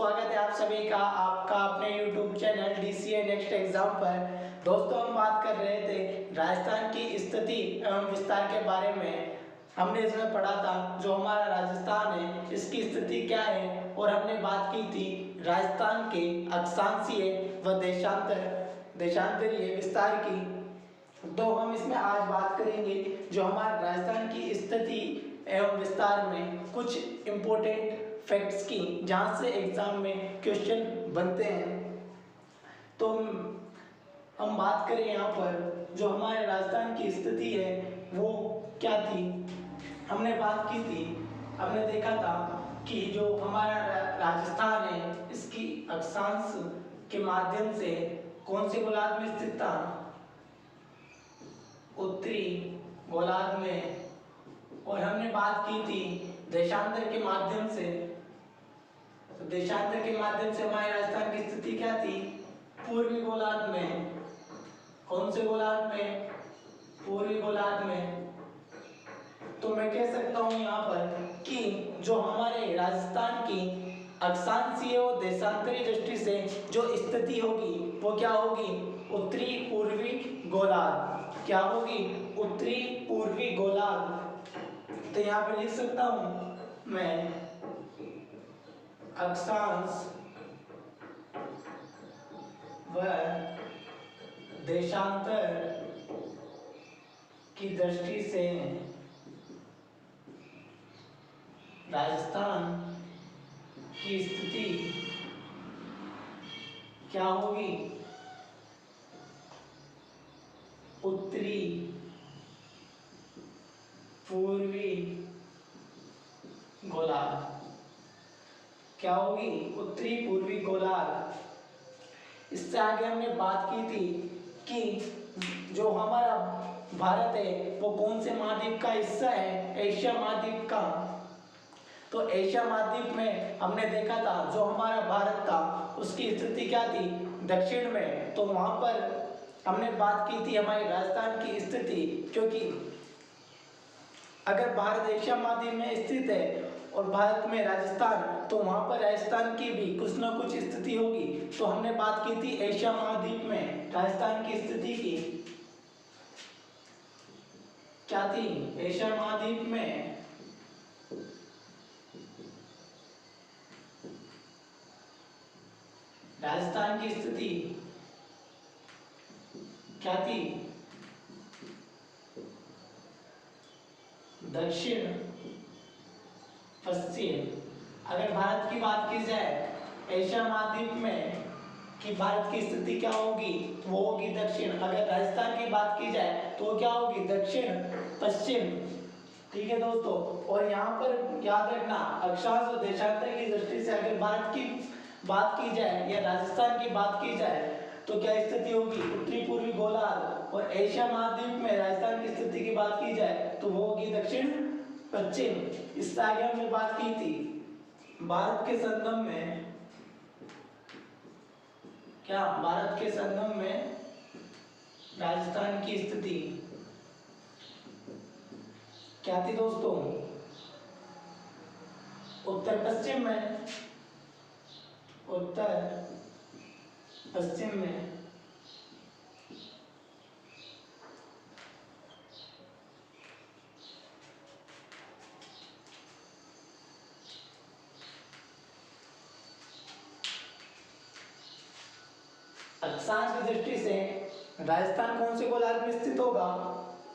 स्वागत है आप सभी का आपका अपने YouTube channel DCA next exam पर। दोस्तों हम बात कर रहे थे राजस्थान की स्थिति एवं विस्तार के बारे में। हमने इसमें पढ़ा था जो हमारा राजस्थान है इसकी स्थिति क्या है, और हमने बात की थी राजस्थान के अक्षांशीय व देशांतरीय विस्तार की। तो हम इसमें आज बात करेंगे जो हमारे राजस्थान की स्थिति एवं विस्तार में कुछ इम्पोर्टेंट फैक्ट्स की, जहाँ से एग्जाम में क्वेश्चन बनते हैं। तो हम बात करें यहाँ पर जो हमारे राजस्थान की स्थिति है वो क्या थी। हमने बात की थी, हमने देखा था कि जो हमारा राजस्थान है इसकी अक्षांश के माध्यम से कौन से गोलार्ध में स्थित था, उत्तरी गोलार्ध में। और हमने बात की थी देशांतर के माध्यम से, तो देशांतर के माध्यम से हमारे राजस्थान की स्थिति क्या थी, पूर्वी गोलार्ध में। कौन से गोलार्ध में, पूर्वी गोलार्ध में। तो मैं कह सकता हूँ यहाँ पर कि जो हमारे राजस्थान की अक्षांशीय और देशांतरी दृष्टि से जो स्थिति होगी वो क्या होगी, उत्तरी पूर्वी गोलार्ध। क्या होगी, उत्तरी पूर्वी गोलार्ध। तो यहाँ पे लिख सकता हूँ मैं अक्षांश व देशांतर की दृष्टि से राजस्थान की स्थिति क्या होगी, उत्तरी पूर्वी गोलार्ध। क्या होगी, उत्तरी पूर्वी गोलार्ध। इससे आगे हमने बात की थी कि जो हमारा भारत है वो कौन से महाद्वीप का हिस्सा है, एशिया महाद्वीप का। तो एशिया महाद्वीप में हमने देखा था जो हमारा भारत था उसकी स्थिति क्या थी, दक्षिण में। तो वहां पर हमने बात की थी हमारे राजस्थान की स्थिति, क्योंकि अगर भारत एशिया महाद्वीप में स्थित है और भारत में राजस्थान, तो वहां पर राजस्थान की भी कुछ ना कुछ स्थिति होगी। तो हमने बात की थी एशिया महाद्वीप में राजस्थान की स्थिति की क्या थी, एशिया महाद्वीप में राजस्थान की स्थिति क्या थी, दक्षिण पश्चिम। अगर भारत की बात की जाए एशिया महाद्वीप में कि भारत की स्थिति क्या होगी, वो होगी दक्षिण। अगर राजस्थान की बात की जाए तो क्या होगी, दक्षिण पश्चिम। ठीक है दोस्तों, और यहाँ पर याद रखना अक्षांश और देशांतर की दृष्टि से अगर भारत की बात की जाए या राजस्थान की बात की जाए तो क्या स्थिति होगी, उत्तरी पूर्वी गोलार्ध। और एशिया महाद्वीप में राजस्थान की स्थिति की बात की जाए तो वो होगी दक्षिण पश्चिम। इससे आगे हमने बात की थी भारत के संगम में, क्या भारत के संगम में राजस्थान की स्थिति क्या थी दोस्तों, उत्तर पश्चिम में, उत्तर पश्चिम में। अक्षांश की दृष्टि से राजस्थान कौन से गोलार्ध में स्थित होगा,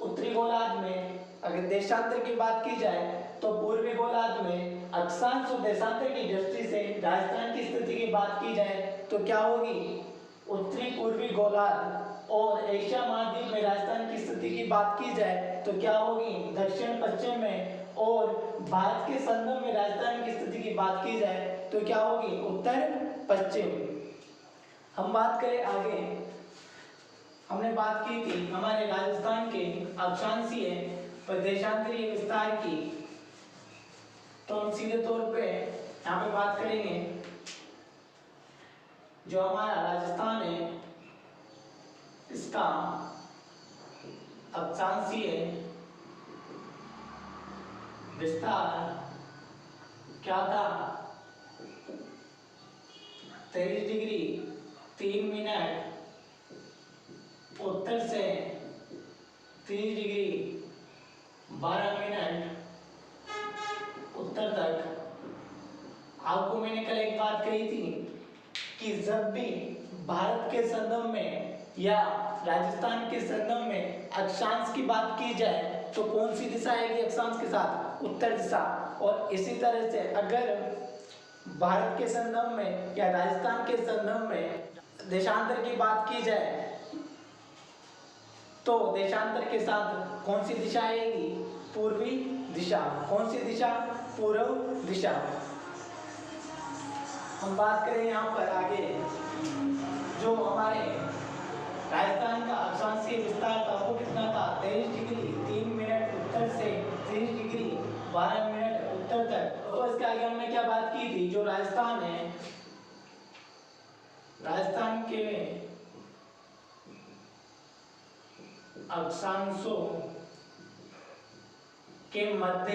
उत्तरी गोलार्ध में। अगर देशांतर की बात की जाए तो पूर्वी गोलार्ध में। अक्षांश और देशांतर की दृष्टि से राजस्थान की स्थिति की बात की जाए तो क्या होगी, उत्तरी पूर्वी गोलार्ध। और एशिया महाद्वीप में राजस्थान की स्थिति की बात की जाए तो क्या होगी, दक्षिण पश्चिम में। और भारत के संगम में राजस्थान की स्थिति की बात की जाए तो क्या होगी, उत्तर पश्चिम। हम बात करें आगे, हमने बात की थी हमारे राजस्थान के अक्षांशीय व देशांतरीय विस्तार की। तो हम सीधे तौर पे यहाँ पे बात करेंगे जो हमारा राजस्थान है इसका अक्षांशीय विस्तार क्या था, 23 डिग्री 3 मिनट उत्तर से 30 डिग्री 12 मिनट उत्तर तक। आपको मैंने कल एक बात कही थी कि जब भी भारत के संदर्भ में या राजस्थान के संदर्भ में अक्षांश की बात की जाए तो कौन सी दिशा आएगी अक्षांश के साथ? उत्तर दिशा। और इसी तरह से अगर भारत के संदर्भ में या राजस्थान के संदर्भ में देशांतर की बात की जाए तो देशांतर के साथ कौन सी दिशा आएगी? पूर्वी दिशा। कौन सी दिशा? पूर्व दिशा। हम बात करें यहाँ पर आगे, जो हमारे राजस्थान का अक्षांशीय विस्तार था वो कितना था? 23 डिग्री 3 मिनट उत्तर से 30 डिग्री 12 मिनट उत्तर तक। तो इसके आगे हमने क्या बात की थी? जो राजस्थान है, राजस्थान के अक्षांशों के मध्य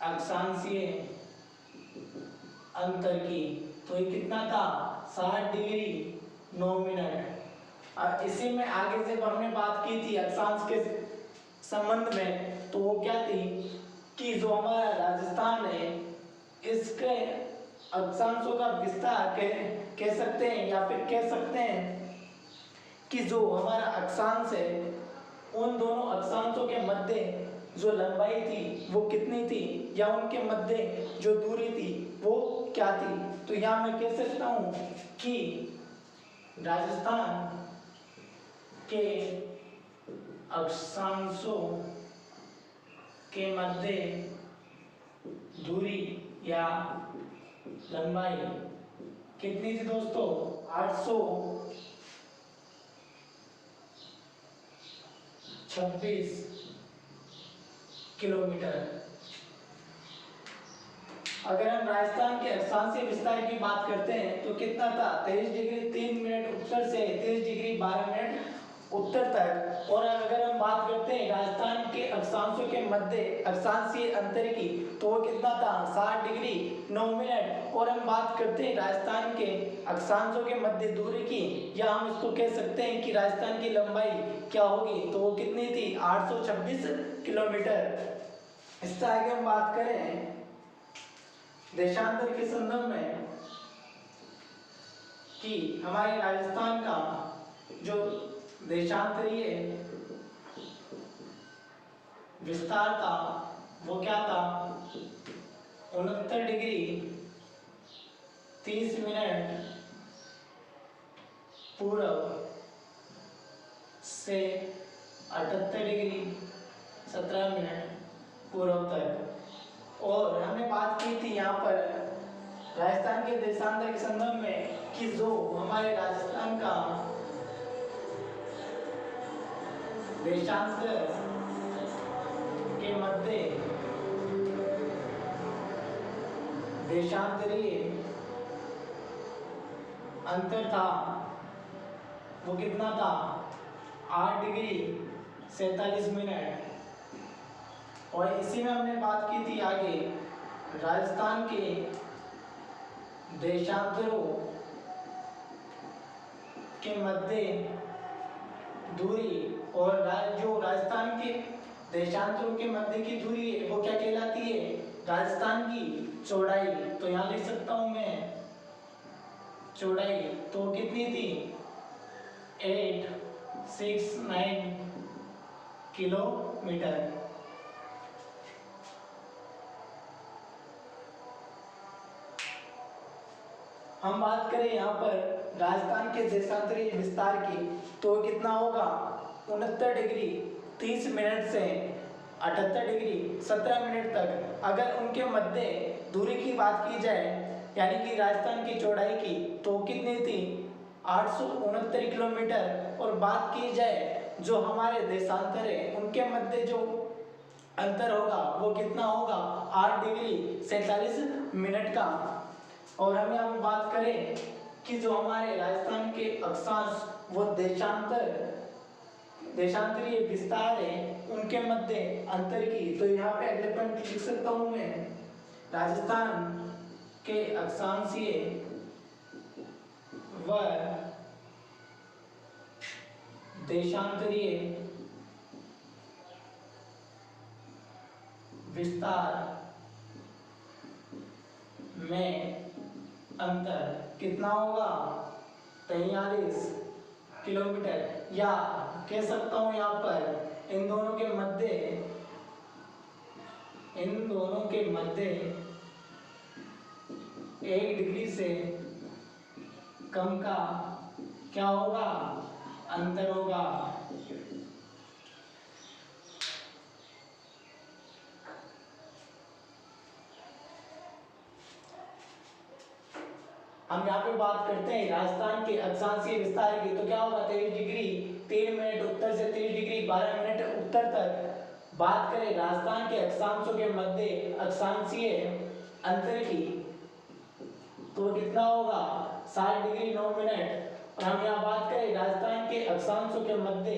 अक्षांशीय अंतर की, तो ये कितना था? 60 डिग्री 9 मिनट। और इसी में आगे जब हमने बात की थी अक्षांश के संबंध में, तो वो क्या थी कि जो हमारा राजस्थान है इसके अक्षांशों का विस्तार कह सकते हैं या फिर कह सकते हैं कि जो हमारा अक्षांश है उन दोनों अक्षांशों के मध्य जो लंबाई थी वो कितनी थी, या उनके मध्य जो दूरी थी वो क्या थी। तो यहाँ मैं कह सकता हूँ कि राजस्थान के अक्षांशों के मध्य दूरी या लंबाई कितनी थी दोस्तों? 826 किलोमीटर। अगर हम राजस्थान के अक्षांशीय विस्तार की बात करते हैं तो कितना था? 23 डिग्री 3 मिनट उत्तर से 30 डिग्री 12 मिनट उत्तर तक। और अगर हम बात करते हैं राजस्थान के अक्षांशों के मध्य अक्षांशीय अंतर की, तो वो कितना था? 60 डिग्री 9 मिनट। और हम बात करते हैं राजस्थान के अक्षांशों के मध्य दूरी की, या हम इसको कह सकते हैं कि राजस्थान की लंबाई क्या होगी, तो वो कितनी थी? 826 किलोमीटर। इससे आगे हम बात करें देशांतर के संदर्भ में कि हमारे राजस्थान का जो देशांतरीय विस्तार था वो क्या था? 69 डिग्री 30 मिनट पूर्व से 78 डिग्री 17 मिनट पूर्व तक। और हमने बात की थी यहाँ पर राजस्थान के देशांतर के संदर्भ में कि जो हमारे राजस्थान का देशांतर के मध्य देशांतरीय अंतर था वो कितना था? 8 डिग्री 47 मिनट। और इसी में हमने बात की थी आगे राजस्थान के देशांतरों के मध्य दूरी, और जो राजस्थान के देशांतरों के मध्य की दूरी है वो क्या कहलाती है? राजस्थान की चौड़ाई। तो यहाँ लिख सकता हूँ मैं चौड़ाई, तो कितनी थी? 869 किलोमीटर। हम बात करें यहाँ पर राजस्थान के देशांतरीय विस्तार की, तो कितना होगा? 69 डिग्री 30 मिनट से 78 डिग्री 17 मिनट तक। अगर उनके मध्य दूरी की बात की जाए यानी कि राजस्थान की चौड़ाई की, तो कितनी थी? 869 किलोमीटर। और बात की जाए जो हमारे देशांतर है उनके मध्य जो अंतर होगा वो कितना होगा? 8 डिग्री 47 मिनट का। और हमें हम बात करें कि जो हमारे राजस्थान के अक्षांश वो देशांतरीय विस्तार है उनके मध्य अंतर की, तो यहाँ पे अगले पॉइंट लिख सकता हूँ मैं राजस्थान के अक्षांशीय व देशांतरीय विस्तार में अंतर कितना होगा? 43 किलोमीटर। या कह सकता हूं यहाँ पर इन दोनों के मध्य 1 डिग्री से कम का क्या होगा? अंतर होगा। हम यहाँ पे बात करते हैं राजस्थान के अक्षांशीय विस्तार की, तो क्या होगा? 23 डिग्री 3 मिनट उत्तर से 30 डिग्री 12 मिनट उत्तर तक। बात करें राजस्थान के अक्षांशों के मध्य अक्षांशीय अंतर की, तो कितना होगा? 60 डिग्री 9 मिनट। और हम यहाँ बात करें राजस्थान के अक्षांशों के मध्य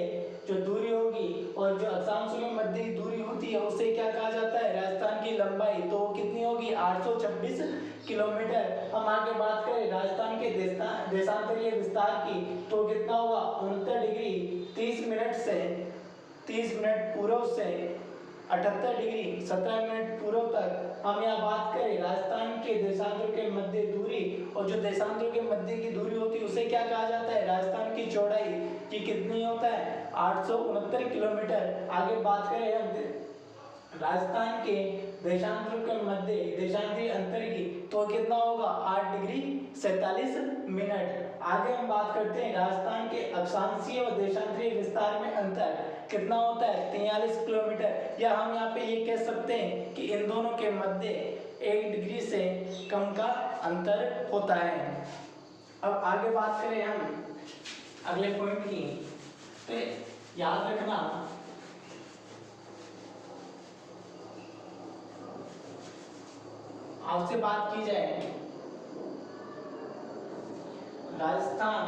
जो दूरी होगी, और जो अक्षांशों के मध्य की दूरी होती है उसे क्या कहा जाता है? राजस्थान की लंबाई। तो कितनी होगी? 826 किलोमीटर। हम आगे बात करें राजस्थान के देशांतरीय विस्तार की, तो कितना होगा? 69 डिग्री 30 मिनट से 30 मिनट पूर्व से 78 डिग्री 17 मिनट पूर्व तक। हम यहाँ बात करें राजस्थान के देशांतरों के मध्य दूरी, और जो देशांतरों के मध्य की दूरी होती है उसे क्या कहा जाता है? राजस्थान की चौड़ाई। कि कितनी होता है? 869 किलोमीटर। आगे बात करें हम राजस्थान के देशांतरों के मध्य देशांतरीय अंतर की, तो कितना होगा? 8 डिग्री 47 मिनट। आगे हम बात करते हैं राजस्थान के अक्षांशीय और देशांतरीय विस्तार में अंतर कितना होता है? 43 किलोमीटर। या हम यहाँ पे ये कह सकते हैं कि इन दोनों के मध्य 1 डिग्री से कम का अंतर होता है। अब आगे बात करें हम अगले पॉइंट की, तो याद रखना आपसे बात की जाए राजस्थान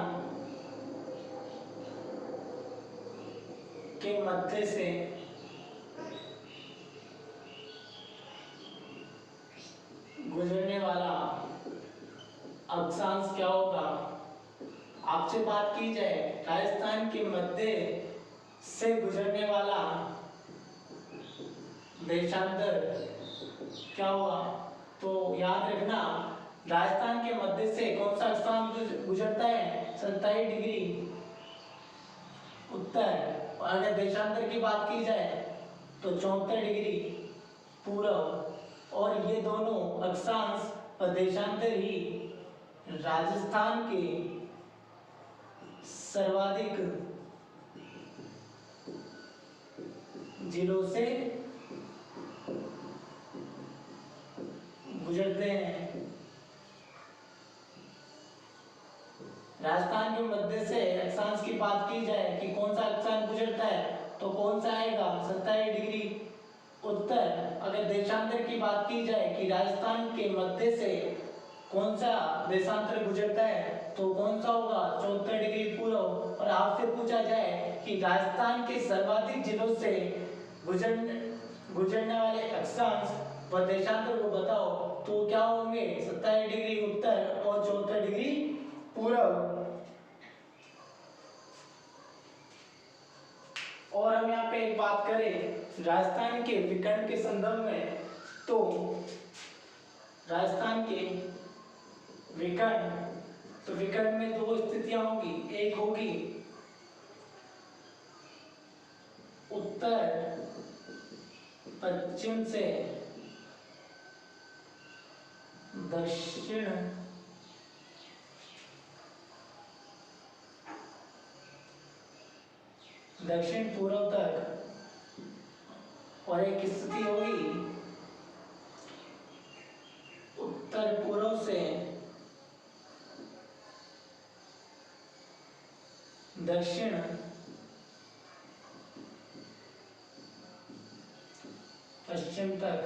के मध्य से गुजरने वाला अक्षांश क्या होगा? आपसे बात की जाए राजस्थान के मध्य से गुजरने वाला देशांतर क्या होगा? तो याद रखना राजस्थान के मध्य से कौन सा अक्षांश गुजरता है? 27 डिग्री उत्तर। और अगर देशांतर की बात की जाए तो 74 डिग्री पूर्व। और ये दोनों अक्षांश और देशांतर ही राजस्थान के सर्वाधिक जिलों से गुजरते हैं। राजस्थान के मध्य से अक्षांश की बात की जाए कि कौन सा अक्षांश गुजरता है, तो कौन सा आएगा? 27 डिग्री उत्तर। अगर देशांतर की बात की जाए कि राजस्थान के मध्य से कौन सा देशांतर गुजरता है, तो कौन सा होगा? 74 डिग्री पूर्व। और आपसे पूछा जाए कि राजस्थान के सर्वाधिक जिलों से गुजरने वाले अक्षांश व देशांतर को बताओ, तो क्या होंगे? 27 डिग्री उत्तर और 74 डिग्री पूर्व। और हम यहाँ पे एक बात करें राजस्थान के विकर्ण के संदर्भ में, तो राजस्थान के विकर्ण, तो विकर्ण में दो स्थितियां होगी। एक होगी उत्तर पश्चिम से दक्षिण पूर्व तक, और एक स्थिति होगी उत्तर पूर्व से दक्षिण पश्चिम तक।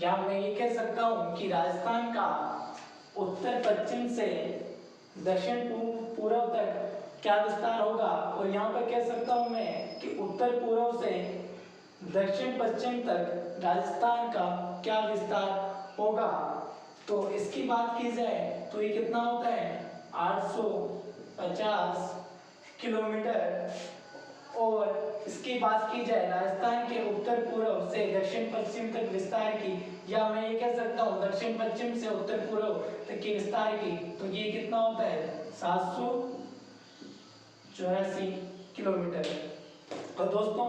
या मैं ये कह सकता हूं कि राजस्थान का उत्तर पश्चिम से दक्षिण पूर्व तक क्या विस्तार होगा। और यहाँ पर कह सकता हूं मैं कि उत्तर पूर्व से दक्षिण पश्चिम तक राजस्थान का क्या विस्तार होगा। तो इसकी बात की जाए तो ये कितना होता है 850 किलोमीटर। और इसकी बात की जाए राजस्थान के उत्तर पूर्व से दक्षिण पश्चिम तक विस्तार की, या मैं ये कह सकता हूँ दक्षिण पश्चिम से उत्तर पूर्व तक के विस्तार की, तो ये कितना होता है 784 किलोमीटर। और दोस्तों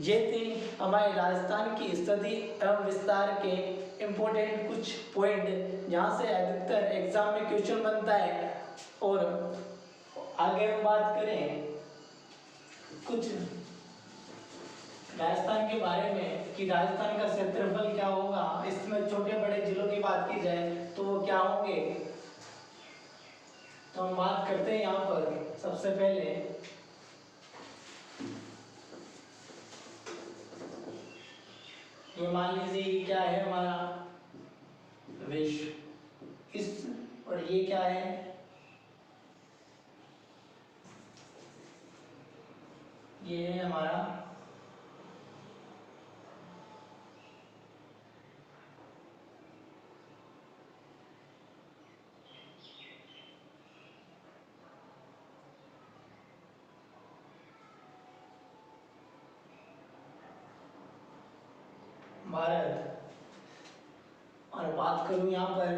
ये थे हमारे राजस्थान की स्थिति एवं विस्तार के इम्पोर्टेंट कुछ पॉइंट जहाँ से अधिकतर एग्जाम में क्वेश्चन बनता है। और आगे हम बात करें कुछ राजस्थान के बारे में कि राजस्थान का क्षेत्रफल क्या होगा, इसमें छोटे बड़े जिलों की बात की जाए तो वो क्या होंगे। तो हम बात करते हैं यहाँ पर सबसे पहले ये मान लीजिए क्या है हमारा विश्व, इस और ये क्या है ये है हमारा भारत। और बात करूं यहाँ पर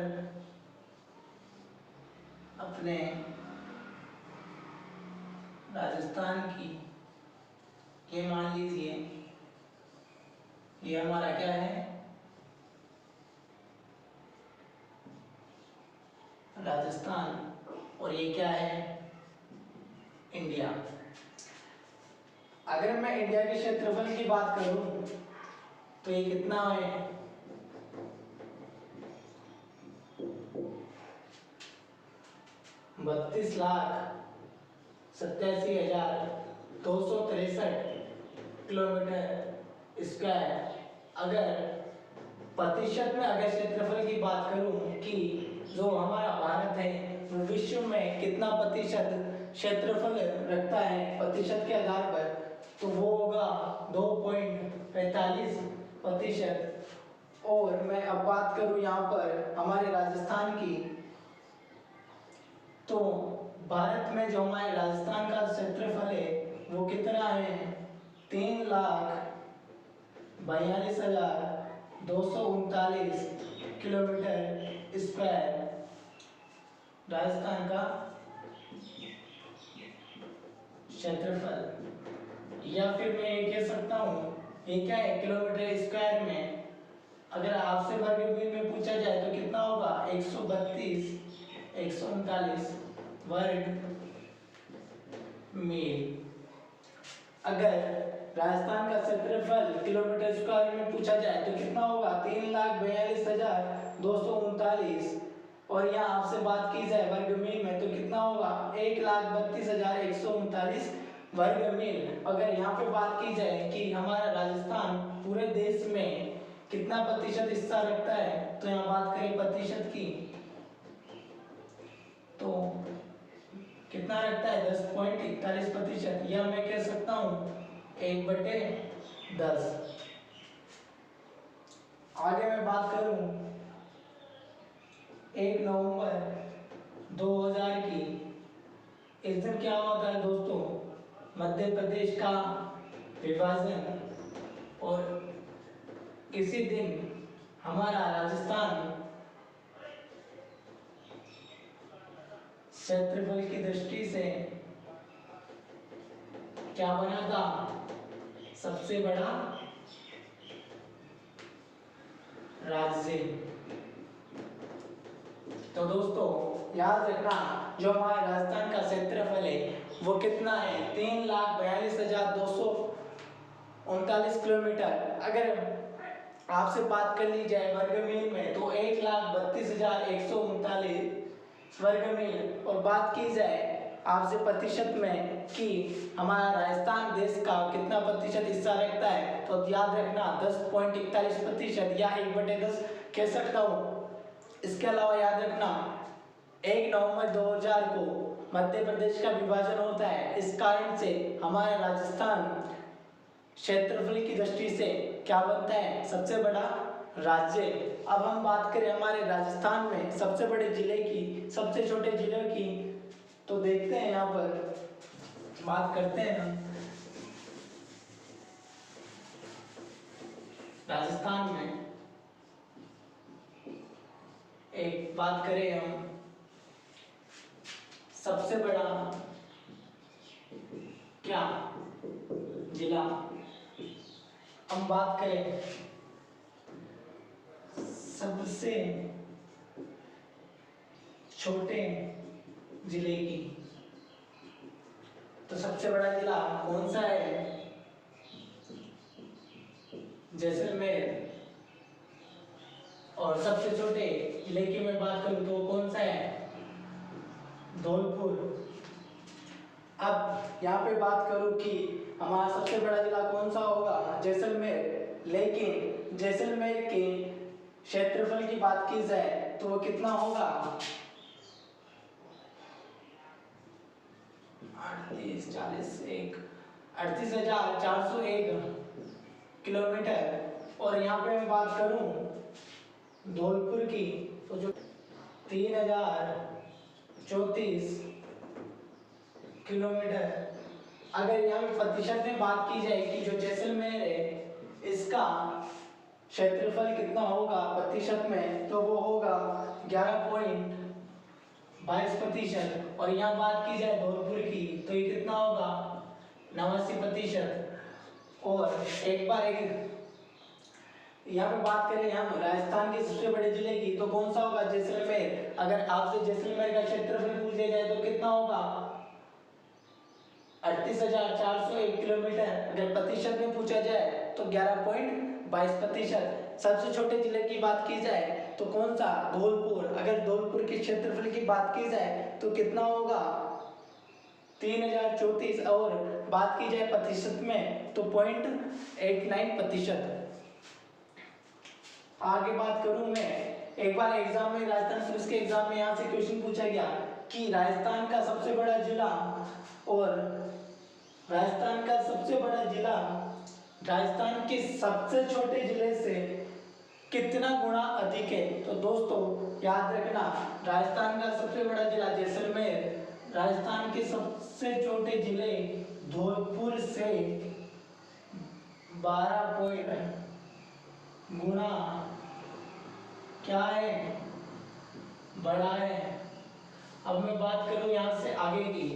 अपने राजस्थान की, ये मान लीजिए ये हमारा क्या है राजस्थान, और ये क्या है इंडिया। अगर मैं इंडिया के क्षेत्रफल की बात करूं तो ये कितना है 32,87,263 किलोमीटर स्क्वायर। अगर प्रतिशत में अगर क्षेत्रफल की बात करूं कि जो हमारा भारत है वो विश्व में कितना प्रतिशत क्षेत्रफल रखता है प्रतिशत के आधार पर, तो वो होगा 2.45%। और मैं अब बात करूं यहाँ पर हमारे राजस्थान की, तो भारत में जो हमारे राजस्थान का क्षेत्रफल है वो कितना है 3,42,239 किलोमीटर स्क्वायर राजस्थान का क्षेत्रफल। या फिर मैं ये कह सकता हूँ ये क्या है किलोमीटर स्क्वायर में, अगर आपसे वर्ग मील में पूछा जाए तो कितना होगा 139 वर्ग मील। अगर राजस्थान का क्षेत्रफल किलोमीटर स्क्वायर में पूछा जाए तो कितना होगा 3,42,239। और यहाँ आपसे बात की जाए वर्ग मील में तो कितना होगा 1,32,139 वर्ग मील। अगर यहाँ पे बात की जाए कि हमारा राजस्थान पूरे देश में कितना प्रतिशत हिस्सा रखता है, तो यहाँ बात करें प्रतिशत की तो कितना रखता है 10.41%, या मैं कह सकता हूँ 1/10। आगे मैं बात करूँ 1 नवंबर 2000 की, इस दिन क्या हुआ था दोस्तों मध्य प्रदेश का विभाजन। और इसी दिन हमारा राजस्थान क्षेत्रफल की दृष्टि से क्या बना था सबसे बड़ा राज्य। तो दोस्तों याद रखना जो हमारे राजस्थान का क्षेत्रफल है वो कितना है 3,42,239 किलोमीटर। अगर आपसे बात कर ली जाए वर्ग मील में तो 1,32,139 वर्ग मील। और बात की जाए आपसे प्रतिशत में कि हमारा राजस्थान देश का कितना प्रतिशत हिस्सा रखता है, तो याद रखना 10.41% या 1/10 कह सकता हूँ। इसके अलावा याद रखना 1 नवंबर 2000 को मध्य प्रदेश का विभाजन होता है। इस कारण से हमारा राजस्थान क्षेत्रफल की दृष्टि से क्या बनता है सबसे बड़ा राज्य। अब हम बात करें हमारे राजस्थान में सबसे बड़े जिले की, सबसे छोटे जिलों की, तो देखते हैं यहाँ पर बात करते हैं हम राजस्थान में। एक बात करें हम सबसे बड़ा क्या जिला, हम बात करें सबसे छोटे जिले की, तो सबसे बड़ा जिला कौन सा है? जैसलमेर। और सबसे छोटे जिले की मैं बात करूं तो कौन सा है? धौलपुर। अब यहाँ पे बात करूं कि हमारा सबसे बड़ा जिला कौन सा होगा? जैसलमेर। लेकिन जैसलमेर के क्षेत्रफल की बात की जाए तो वो कितना होगा? 38,401 किलोमीटर। और यहाँ पे मैं बात करूं धौलपुर की तो जो 3034 किलोमीटर। अगर यहाँ पे प्रतिशत में बात की जाए कि जो जैसलमेर है इसका क्षेत्रफल कितना होगा प्रतिशत में, तो वो होगा 11.22%। और यहाँ बात की जाए धौलपुर की तो ये कितना होगा? 89%। और एक बार यहाँ पे बात करें हम राजस्थान के सबसे बड़े जिले की तो कौन सा होगा? जैसलमेर। अगर आपसे जैसलमेर का क्षेत्रफल पूछ लिया जाए तो कितना होगा? 38,401 किलोमीटर। अगर प्रतिशत में पूछा जाए तो 11.22%। सबसे छोटे जिले की बात की जाए तो कौन सा? धौलपुर। अगर धौलपुर के क्षेत्रफल की बात की जाए तो कितना होगा? 3034। और बात की जाए प्रतिशत में तो 0.89%। आगे बात करूं मैं, एक बार एग्जाम में राजस्थान पुलिस के एग्जाम में यहाँ से क्वेश्चन पूछा गया कि राजस्थान का सबसे बड़ा जिला और राजस्थान का सबसे बड़ा जिला राजस्थान के सबसे छोटे जिले से कितना गुना अधिक है। तो दोस्तों याद रखना, राजस्थान का सबसे बड़ा जिला जैसलमेर, राजस्थान के सबसे छोटे जिले धौलपुर से 12 गुना क्या है? बड़ा है। अब मैं बात करूं यहां से आगे की,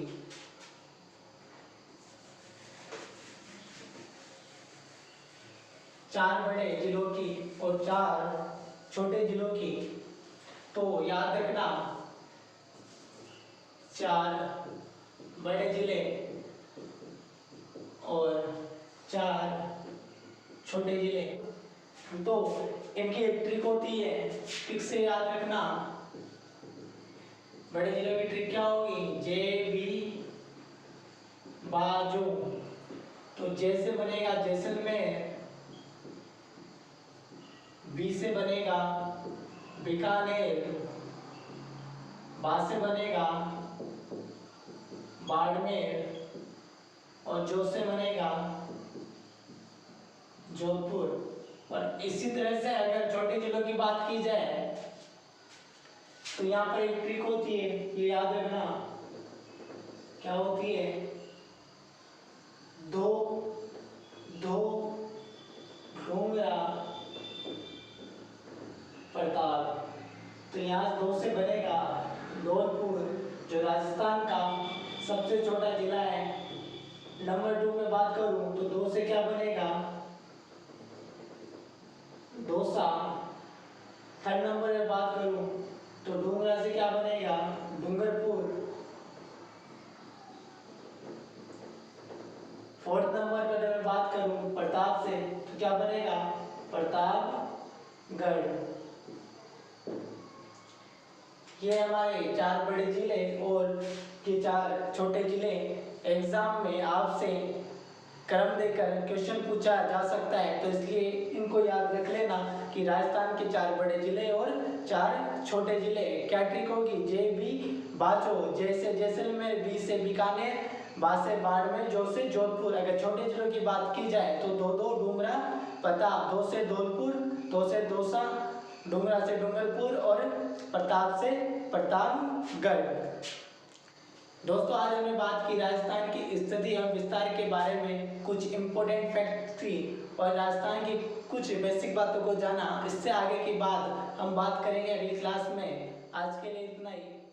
चार बड़े जिलों की और 4 छोटे जिलों की, तो याद रखना 4 बड़े जिले और 4 छोटे जिले। तो इनकी एक ट्रिक होती है, ट्रिक से याद रखना। बड़े जिलों की ट्रिक क्या होगी? जे बी बाजू। तो जे से बनेगा जैसलमेर, बी से बनेगा बीकानेर, बा से बनेगा बाड़मेर और जो से बनेगा जोधपुर। और इसी तरह से अगर छोटे जिलों की बात की जाए तो यहाँ पर एक ट्रिक होती है, ये याद रखना। क्या होती है? दो डूंगरा प्रताप। तो यहाँ 2 से बनेगा धौलपुर जो राजस्थान का सबसे छोटा जिला है। नंबर 2 में बात करूं तो 2 से क्या बनेगा? दौसा। थर्ड नंबर में बात करूं तो डूंगरा से क्या बनेगा? डूंगरपुर। फोर्थ नंबर पर अगर मैं बात करूं प्रताप से तो क्या बनेगा? प्रतापगढ़। ये हमारे 4 बड़े जिले और ये 4 छोटे जिले एग्जाम में आपसे क्रम देकर क्वेश्चन पूछा जा सकता है। तो इसलिए इनको याद रख लेना कि राजस्थान के 4 बड़े जिले और 4 छोटे जिले। क्या ट्रिक होगी? जे बी बाचो, जे से जैसलमेर, बी से बीकानेर, बा से बाड़मेर, जो से जोधपुर। अगर छोटे जिलों की बात की जाए तो 2 डूंगरा प्रताप, 2 से धौलपुर, दो से दौसा, डूंगरा से डूंगरपुर और प्रताप से प्रतापगढ़। दोस्तों आज हमने बात की राजस्थान की स्थिति एवं विस्तार के बारे में, कुछ इम्पोर्टेंट फैक्ट थी और राजस्थान की कुछ बेसिक बातों को जाना। इससे आगे की बात हम बात करेंगे अगली क्लास में। आज के लिए इतना ही।